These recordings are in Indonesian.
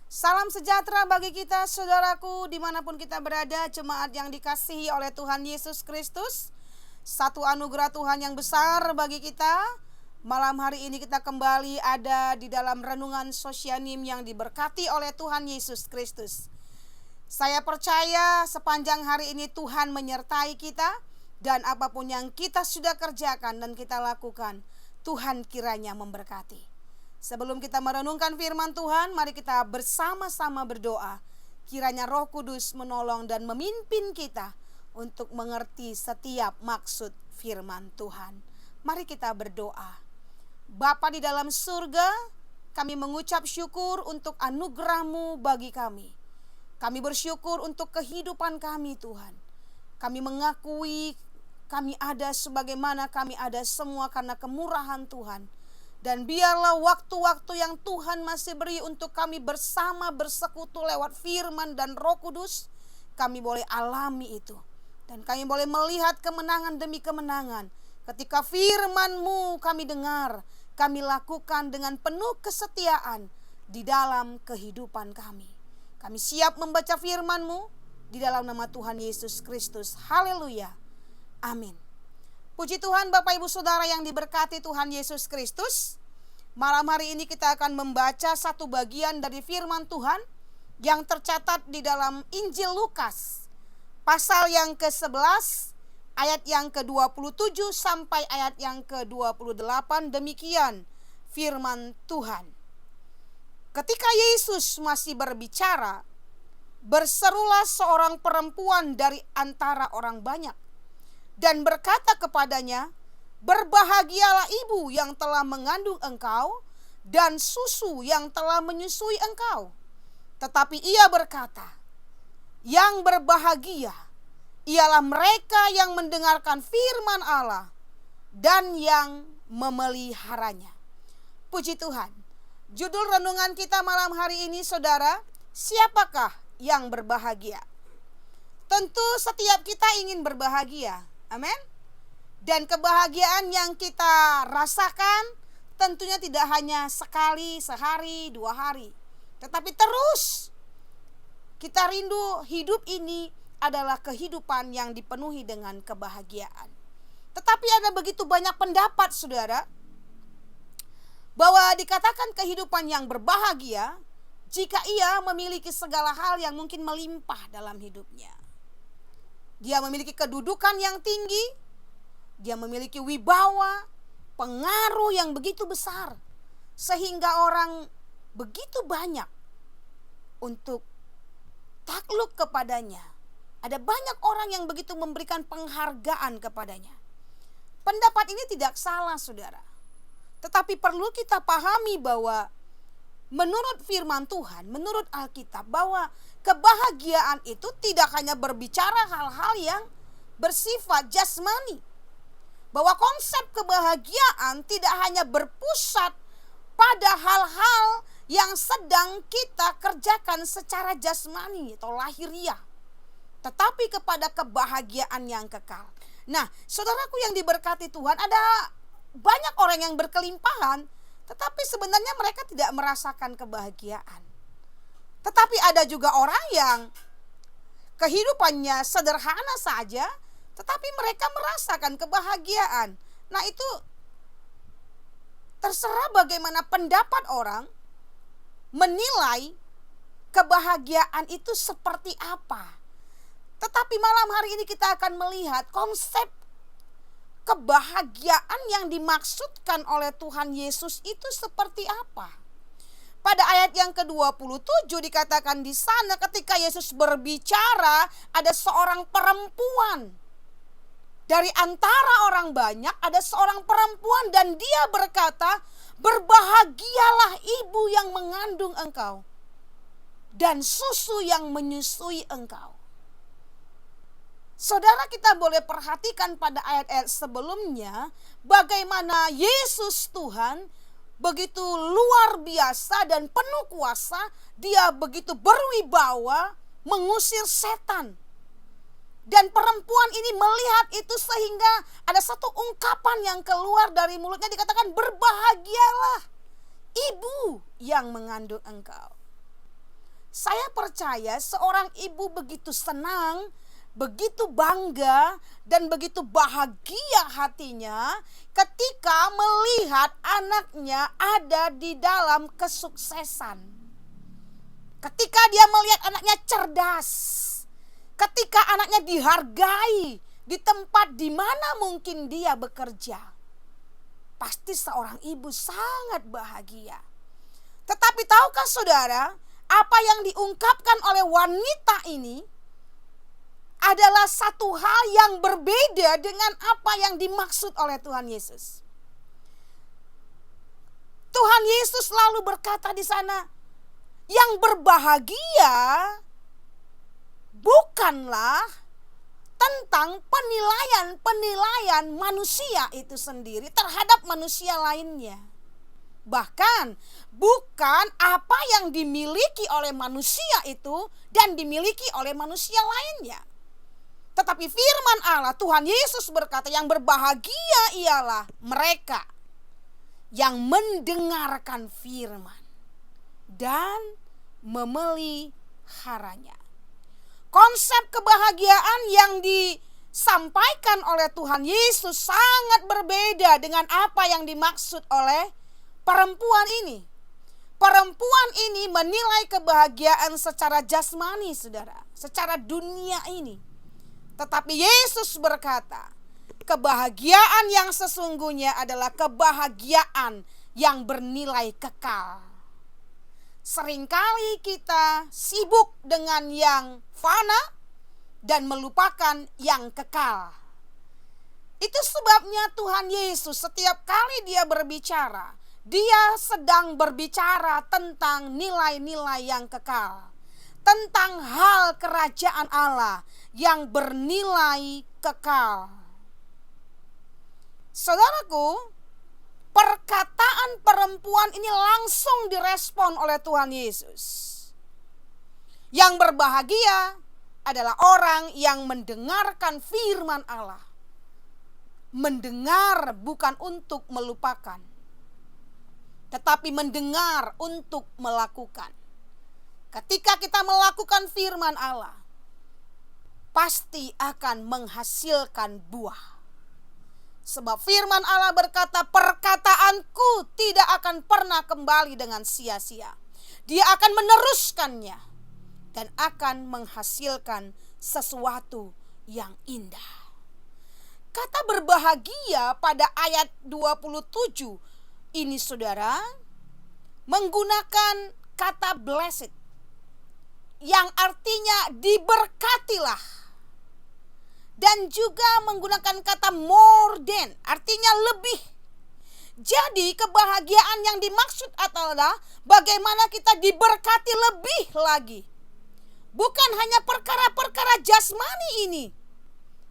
Salam sejahtera bagi kita saudaraku dimanapun kita berada, jemaat yang dikasihi oleh Tuhan Yesus Kristus. Satu anugerah Tuhan yang besar bagi kita. Malam hari ini kita kembali ada di dalam renungan Sosianim yang diberkati oleh Tuhan Yesus Kristus. Saya percaya sepanjang hari ini Tuhan menyertai kita, dan apapun yang kita sudah kerjakan dan kita lakukan, Tuhan kiranya memberkati. Sebelum kita merenungkan firman Tuhan, mari kita bersama-sama berdoa. Kiranya Roh Kudus menolong dan memimpin kita untuk mengerti setiap maksud firman Tuhan. Mari kita berdoa. Bapa di dalam surga, kami mengucap syukur untuk anugerah-Mu bagi kami. Kami bersyukur untuk kehidupan kami, Tuhan. Kami mengakui kami ada sebagaimana kami ada semua karena kemurahan Tuhan. Dan biarlah waktu-waktu yang Tuhan masih beri untuk kami bersama bersekutu lewat firman dan Roh Kudus, kami boleh alami itu. Dan kami boleh melihat kemenangan demi kemenangan. Ketika firman-Mu kami dengar, kami lakukan dengan penuh kesetiaan di dalam kehidupan kami. Kami siap membaca firman-Mu di dalam nama Tuhan Yesus Kristus. Haleluya. Amin. Puji Tuhan Bapak Ibu Saudara yang diberkati Tuhan Yesus Kristus. Malam hari ini kita akan membaca satu bagian dari firman Tuhan yang tercatat di dalam Injil Lukas. Pasal yang ke-11, ayat yang ke-27 sampai ayat yang ke-28, demikian firman Tuhan. Ketika Yesus masih berbicara, berserulah seorang perempuan dari antara orang banyak dan berkata kepadanya, "Berbahagialah ibu yang telah mengandung engkau dan susu yang telah menyusui engkau." Tetapi ia berkata, "Yang berbahagia ialah mereka yang mendengarkan firman Allah dan yang memeliharanya." Puji Tuhan. Judul renungan kita malam hari ini, saudara, siapakah yang berbahagia? Tentu setiap kita ingin berbahagia. Amin. Dan kebahagiaan yang kita rasakan tentunya tidak hanya sekali, sehari, 2 hari. Tetapi terus kita rindu hidup ini adalah kehidupan yang dipenuhi dengan kebahagiaan. Tetapi ada begitu banyak pendapat, saudara, bahwa dikatakan kehidupan yang berbahagia jika ia memiliki segala hal yang mungkin melimpah dalam hidupnya. Dia memiliki kedudukan yang tinggi, dia memiliki wibawa, pengaruh yang begitu besar, sehingga orang begitu banyak untuk takluk kepadanya. Ada banyak orang yang begitu memberikan penghargaan kepadanya. Pendapat ini tidak salah, saudara. Tetapi perlu kita pahami bahwa menurut firman Tuhan, menurut Alkitab, bahwa kebahagiaan itu tidak hanya berbicara hal-hal yang bersifat jasmani. Bahwa konsep kebahagiaan tidak hanya berpusat pada hal-hal yang sedang kita kerjakan secara jasmani atau lahiriah, tetapi kepada kebahagiaan yang kekal. Nah, saudaraku yang diberkati Tuhan, ada banyak orang yang berkelimpahan, tetapi sebenarnya mereka tidak merasakan kebahagiaan. Tetapi ada juga orang yang kehidupannya sederhana saja, tetapi mereka merasakan kebahagiaan. Nah, itu terserah bagaimana pendapat orang menilai kebahagiaan itu seperti apa. Tetapi malam hari ini kita akan melihat konsep kebahagiaan yang dimaksudkan oleh Tuhan Yesus itu seperti apa. Pada ayat yang ke-27 dikatakan di sana, ketika Yesus berbicara, ada seorang perempuan. Dari antara orang banyak ada seorang perempuan dan dia berkata, "Berbahagialah ibu yang mengandung engkau dan susu yang menyusui engkau." Saudara, kita boleh perhatikan pada ayat-ayat sebelumnya bagaimana Yesus Tuhan begitu luar biasa dan penuh kuasa. Dia begitu berwibawa mengusir setan. Dan perempuan ini melihat itu sehingga ada satu ungkapan yang keluar dari mulutnya, dikatakan, "Berbahagialah ibu yang mengandung engkau." Saya percaya seorang ibu begitu senang, begitu bangga, dan begitu bahagia hatinya ketika melihat anaknya ada di dalam kesuksesan. Ketika dia melihat anaknya cerdas, ketika anaknya dihargai di tempat di mana mungkin dia bekerja. Pasti seorang ibu sangat bahagia. Tetapi tahukah saudara, apa yang diungkapkan oleh wanita ini adalah satu hal yang berbeda dengan apa yang dimaksud oleh Tuhan Yesus. Tuhan Yesus lalu berkata di sana, yang berbahagia bukanlah tentang penilaian manusia itu sendiri terhadap manusia lainnya. Bahkan bukan apa yang dimiliki oleh manusia itu dan dimiliki oleh manusia lainnya. Tetapi firman Allah, Tuhan Yesus berkata, yang berbahagia ialah mereka yang mendengarkan firman dan memeliharanya. Konsep kebahagiaan yang disampaikan oleh Tuhan Yesus sangat berbeda dengan apa yang dimaksud oleh perempuan ini. Perempuan ini menilai kebahagiaan secara jasmani, saudara, secara dunia ini. Tetapi Yesus berkata, kebahagiaan yang sesungguhnya adalah kebahagiaan yang bernilai kekal. Seringkali kita sibuk dengan yang fana dan melupakan yang kekal. Itu sebabnya Tuhan Yesus setiap kali dia berbicara, dia sedang berbicara tentang nilai-nilai yang kekal, tentang hal kerajaan Allah yang bernilai kekal. Saudaraku, perkataan perempuan ini langsung direspon oleh Tuhan Yesus. Yang berbahagia adalah orang yang mendengarkan firman Allah. Mendengar bukan untuk melupakan, tetapi mendengar untuk melakukan. Ketika kita melakukan firman Allah, pasti akan menghasilkan buah. Sebab firman Allah berkata, perkataanku tidak akan pernah kembali dengan sia-sia. Dia akan meneruskannya dan akan menghasilkan sesuatu yang indah. Kata berbahagia pada ayat 27 ini, saudara, menggunakan kata blessed, yang artinya diberkatilah. Dan juga menggunakan kata more than, artinya lebih. Jadi kebahagiaan yang dimaksud adalah bagaimana kita diberkati lebih lagi. Bukan hanya perkara-perkara jasmani ini.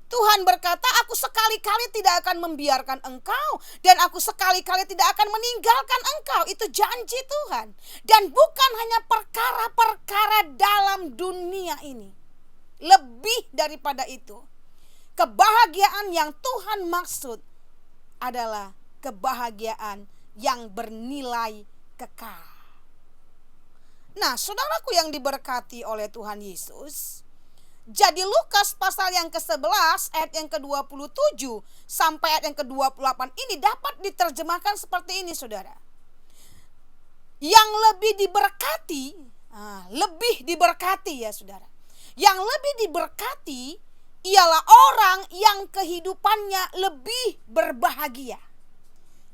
Tuhan berkata, aku sekali-kali tidak akan membiarkan engkau, dan aku sekali-kali tidak akan meninggalkan engkau. Itu janji Tuhan. Dan bukan hanya perkara-perkara dalam dunia ini. Lebih daripada itu. Kebahagiaan yang Tuhan maksud adalah kebahagiaan yang bernilai kekal. Nah, saudaraku yang diberkati oleh Tuhan Yesus, jadi Lukas pasal yang ke-11 ayat yang ke-27 sampai ayat yang ke-28 ini dapat diterjemahkan seperti ini, saudara. Yang lebih diberkati ya saudara. Yang lebih diberkati ialah orang yang kehidupannya lebih berbahagia.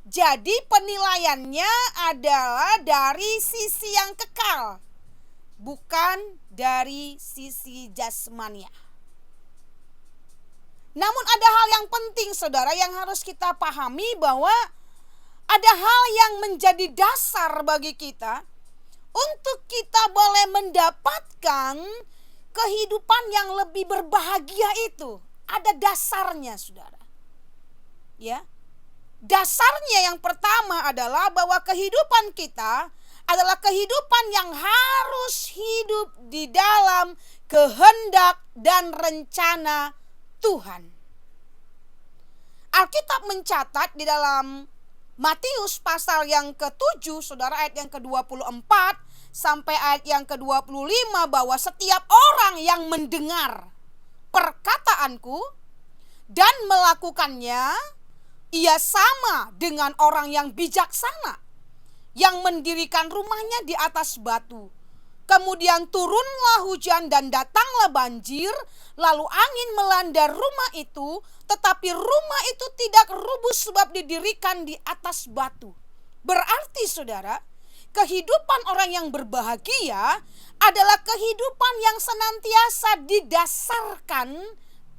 Jadi penilaiannya adalah dari sisi yang kekal, bukan dari sisi jasmania. Namun ada hal yang penting, saudara, yang harus kita pahami, bahwa ada hal yang menjadi dasar bagi kita untuk kita boleh mendapatkan kehidupan yang lebih berbahagia itu. Ada dasarnya, saudara. Ya. Dasarnya yang pertama adalah bahwa kehidupan kita adalah kehidupan yang harus hidup di dalam kehendak dan rencana Tuhan. Alkitab mencatat di dalam Matius pasal yang ke-7, saudara, ayat yang ke-24 sampai ayat yang ke-25 bahwa setiap orang yang mendengar perkataanku dan melakukannya, ia sama dengan orang yang bijaksana yang mendirikan rumahnya di atas batu. Kemudian turunlah hujan dan datanglah banjir, lalu angin melanda rumah itu, tetapi rumah itu tidak rubuh sebab didirikan di atas batu. Berarti saudara, kehidupan orang yang berbahagia adalah kehidupan yang senantiasa didasarkan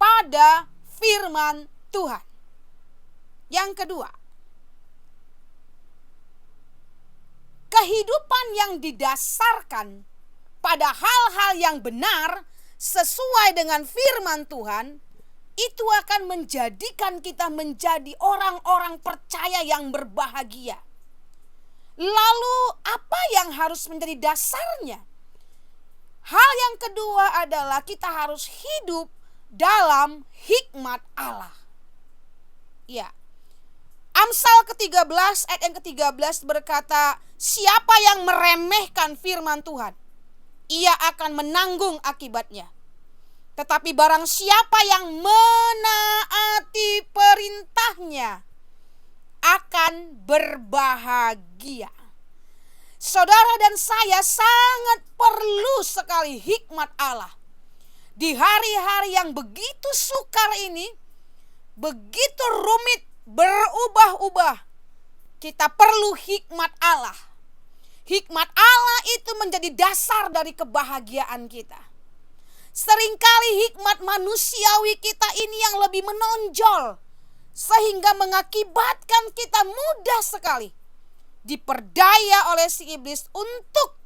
pada firman Tuhan. Yang kedua, kehidupan yang didasarkan pada hal-hal yang benar sesuai dengan firman Tuhan, itu akan menjadikan kita menjadi orang-orang percaya yang berbahagia. Lalu apa yang harus menjadi dasarnya? Hal yang kedua adalah kita harus hidup dalam hikmat Allah. Ya. Amsal ke-13 ayat yang ke-13 berkata, siapa yang meremehkan firman Tuhan, ia akan menanggung akibatnya. Tetapi barang siapa yang menaati perintahnya akan berbahagia. Saudara dan saya sangat perlu sekali hikmat Allah. Di hari-hari yang begitu sukar ini, begitu rumit, berubah-ubah, kita perlu hikmat Allah. Hikmat Allah itu menjadi dasar dari kebahagiaan kita. Seringkali hikmat manusiawi kita ini yang lebih menonjol, sehingga mengakibatkan kita mudah sekali diperdaya oleh si iblis untuk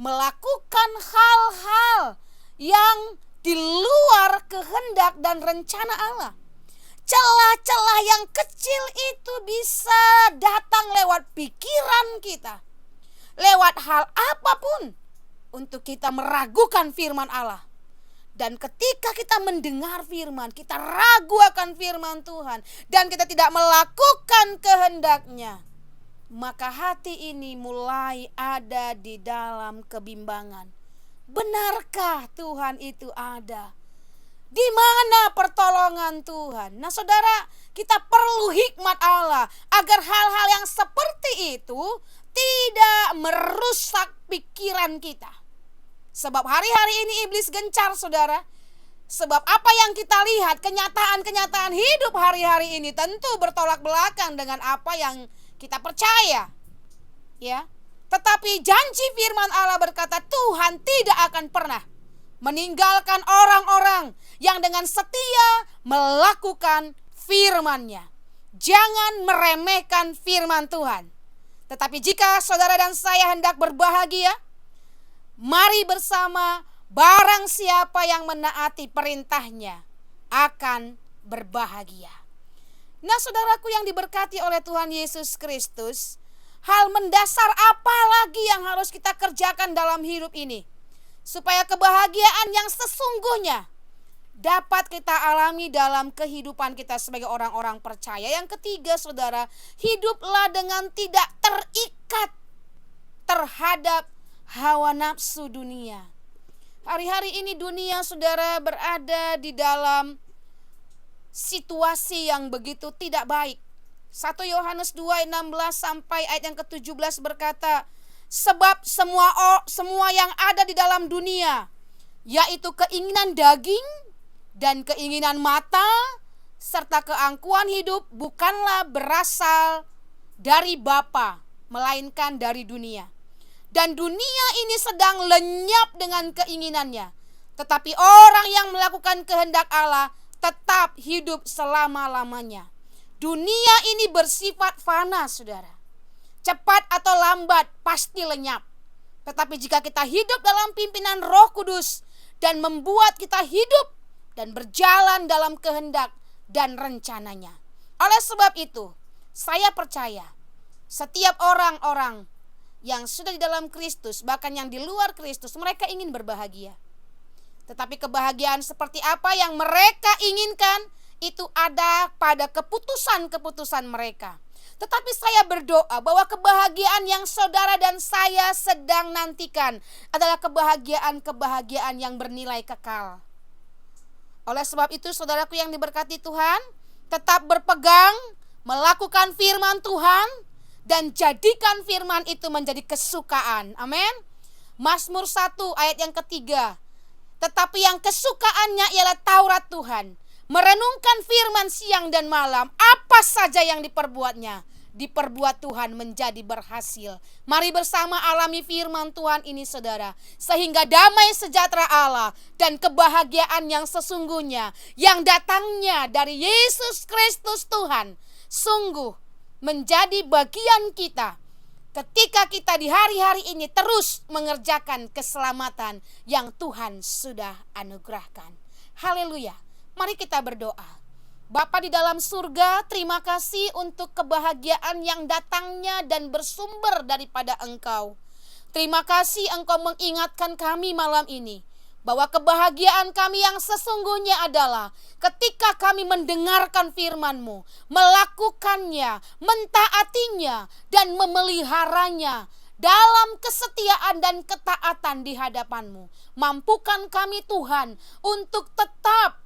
melakukan hal-hal yang di luar kehendak dan rencana Allah. Celah-celah yang kecil itu bisa datang lewat pikiran kita, lewat hal apapun, untuk kita meragukan firman Allah. Dan ketika kita mendengar firman, kita ragu akan firman Tuhan, dan kita tidak melakukan kehendaknya, maka hati ini mulai ada di dalam kebimbangan. Benarkah Tuhan itu ada? Di mana pertolongan Tuhan? Nah saudara, kita perlu hikmat Allah agar hal-hal yang seperti itu tidak merusak pikiran kita. Sebab hari-hari ini iblis gencar saudara. Sebab apa yang kita lihat, kenyataan-kenyataan hidup hari-hari ini tentu bertolak belakang dengan apa yang kita percaya. Ya. Tetapi janji firman Allah berkata, Tuhan tidak akan pernah meninggalkan orang-orang yang dengan setia melakukan firman-Nya. Jangan meremehkan firman Tuhan. Tetapi jika saudara dan saya hendak berbahagia, mari bersama, barang siapa yang menaati perintah-Nya akan berbahagia. Nah saudaraku yang diberkati oleh Tuhan Yesus Kristus, hal mendasar apa lagi yang harus kita kerjakan dalam hidup ini, supaya kebahagiaan yang sesungguhnya dapat kita alami dalam kehidupan kita sebagai orang-orang percaya. Yang ketiga saudara, hiduplah dengan tidak terikat terhadap hawa nafsu dunia. Hari-hari ini dunia saudara berada di dalam situasi yang begitu tidak baik. 1 Yohanes 2 ayat 16 sampai ayat yang ke-17 berkata, sebab semua yang ada di dalam dunia, yaitu keinginan daging dan keinginan mata serta keangkuhan hidup, bukanlah berasal dari Bapa, melainkan dari dunia. Dan dunia ini sedang lenyap dengan keinginannya. Tetapi orang yang melakukan kehendak Allah tetap hidup selama-lamanya. Dunia ini bersifat fana saudara. Cepat atau lambat pasti lenyap. Tetapi jika kita hidup dalam pimpinan Roh Kudus dan membuat kita hidup dan berjalan dalam kehendak dan rencananya. Oleh sebab itu, saya percaya setiap orang-orang yang sudah di dalam Kristus, bahkan yang di luar Kristus, mereka ingin berbahagia. Tetapi kebahagiaan seperti apa yang mereka inginkan, itu ada pada keputusan-keputusan mereka. Tetapi saya berdoa bahwa kebahagiaan yang saudara dan saya sedang nantikan adalah kebahagiaan yang bernilai kekal. Oleh sebab itu saudaraku yang diberkati Tuhan, tetap berpegang, melakukan firman Tuhan, dan jadikan firman itu menjadi kesukaan. Amin. Mazmur 1 ayat yang ketiga. Tetapi yang kesukaannya ialah Taurat Tuhan. Merenungkan firman siang dan malam, apa saja yang diperbuat Tuhan menjadi berhasil. Mari bersama alami firman Tuhan ini saudara, sehingga damai sejahtera Allah dan kebahagiaan yang sesungguhnya yang datangnya dari Yesus Kristus Tuhan sungguh menjadi bagian kita ketika kita di hari-hari ini terus mengerjakan keselamatan yang Tuhan sudah anugerahkan. Haleluya. Mari kita berdoa. Bapa di dalam surga, terima kasih untuk kebahagiaan yang datangnya dan bersumber daripada Engkau. Terima kasih Engkau mengingatkan kami malam ini bahwa kebahagiaan kami yang sesungguhnya adalah ketika kami mendengarkan firman-Mu, melakukannya, mentaatinya, dan memeliharanya dalam kesetiaan dan ketaatan di hadapan-Mu. Mampukan kami Tuhan untuk tetap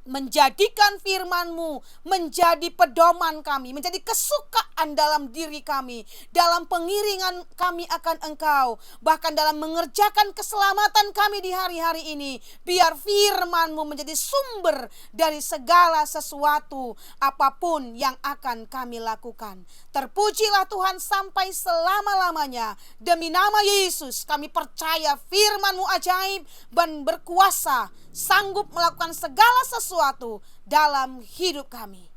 menjadikan firman-Mu menjadi pedoman kami, menjadi kesukaan dalam diri kami, dalam pengiringan kami akan Engkau, bahkan dalam mengerjakan keselamatan kami di hari-hari ini. Biar firman-Mu menjadi sumber dari segala sesuatu apapun yang akan kami lakukan. Terpujilah Tuhan sampai selama-lamanya. Demi nama Yesus kami percaya firman-Mu ajaib dan berkuasa, sanggup melakukan segala sesuatu dalam hidup kami.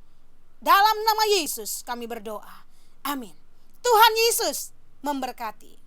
Dalam nama Yesus kami berdoa. Amin. Tuhan Yesus memberkati.